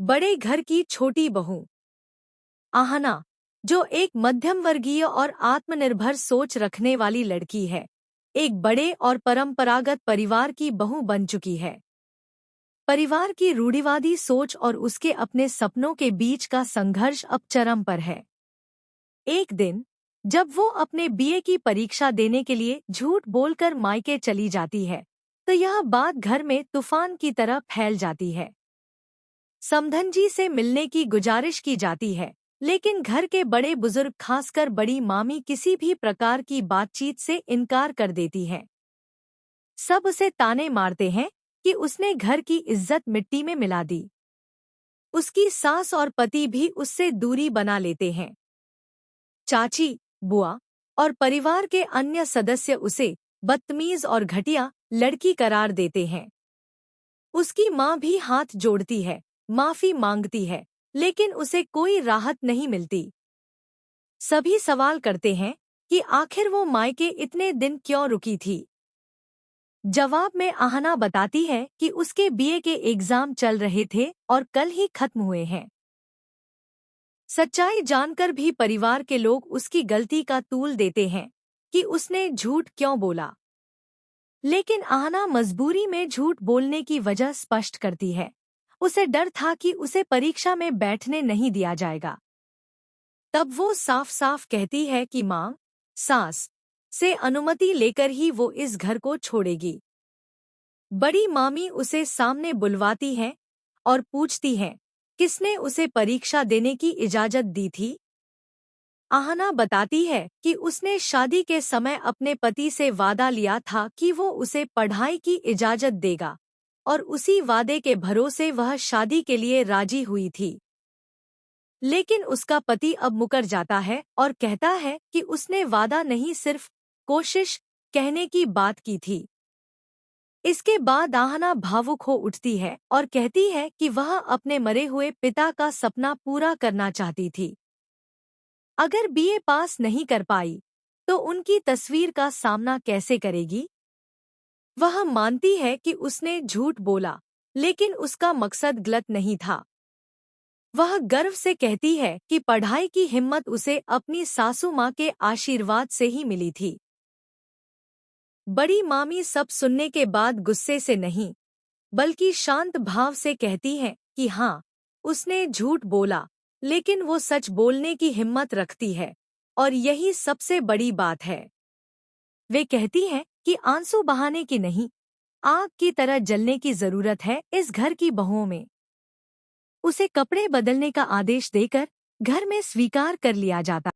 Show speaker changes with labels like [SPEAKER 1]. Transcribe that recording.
[SPEAKER 1] बड़े घर की छोटी बहू आहना, जो एक मध्यम वर्गीय और आत्मनिर्भर सोच रखने वाली लड़की है, एक बड़े और परंपरागत परिवार की बहू बन चुकी है। परिवार की रूढ़िवादी सोच और उसके अपने सपनों के बीच का संघर्ष अब चरम पर है। एक दिन, जब वो अपने बीए की परीक्षा देने के लिए झूठ बोलकर मायके चली जाती है, तो यह बात घर में तूफान की तरह फैल जाती है। समधन से मिलने की गुजारिश की जाती है, लेकिन घर के बड़े बुजुर्ग, खासकर बड़ी मामी, किसी भी प्रकार की बातचीत से इनकार कर देती है। सब उसे ताने मारते हैं कि उसने घर की इज्जत मिट्टी में मिला दी। उसकी सास और पति भी उससे दूरी बना लेते हैं। चाची, बुआ और परिवार के अन्य सदस्य उसे बदतमीज और घटिया लड़की करार देते हैं। उसकी माँ भी हाथ जोड़ती है, माफी मांगती है, लेकिन उसे कोई राहत नहीं मिलती। सभी सवाल करते हैं कि आखिर वो मायके इतने दिन क्यों रुकी थी। जवाब में आहना बताती है कि उसके बीए के एग्जाम चल रहे थे और कल ही खत्म हुए हैं। सच्चाई जानकर भी परिवार के लोग उसकी गलती का तूल देते हैं कि उसने झूठ क्यों बोला। लेकिन आहना मजबूरी में झूठ बोलने की वजह स्पष्ट करती है। उसे डर था कि उसे परीक्षा में बैठने नहीं दिया जाएगा। तब वो साफ साफ कहती है कि माँ, सास से अनुमति लेकर ही वो इस घर को छोड़ेगी। बड़ी मामी उसे सामने बुलवाती है और पूछती है, किसने उसे परीक्षा देने की इजाजत दी थी। आहना बताती है कि उसने शादी के समय अपने पति से वादा लिया था कि वो उसे पढ़ाई की इजाजत देगा, और उसी वादे के भरोसे वह शादी के लिए राजी हुई थी। लेकिन उसका पति अब मुकर जाता है और कहता है कि उसने वादा नहीं, सिर्फ कोशिश कहने की बात की थी। इसके बाद आहना भावुक हो उठती है और कहती है कि वह अपने मरे हुए पिता का सपना पूरा करना चाहती थी। अगर बीए पास नहीं कर पाई, तो उनकी तस्वीर का सामना कैसे करेगी। वह मानती है कि उसने झूठ बोला, लेकिन उसका मकसद गलत नहीं था। वह गर्व से कहती है कि पढ़ाई की हिम्मत उसे अपनी सासू माँ के आशीर्वाद से ही मिली थी। बड़ी मामी सब सुनने के बाद गुस्से से नहीं, बल्कि शांत भाव से कहती है कि हाँ, उसने झूठ बोला, लेकिन वो सच बोलने की हिम्मत रखती है, और यही सबसे बड़ी बात है। वे कहती हैं कि आंसू बहाने की नहीं, आग की तरह जलने की जरूरत है इस घर की बहुओं में। उसे कपड़े बदलने का आदेश देकर घर में स्वीकार कर लिया जाता।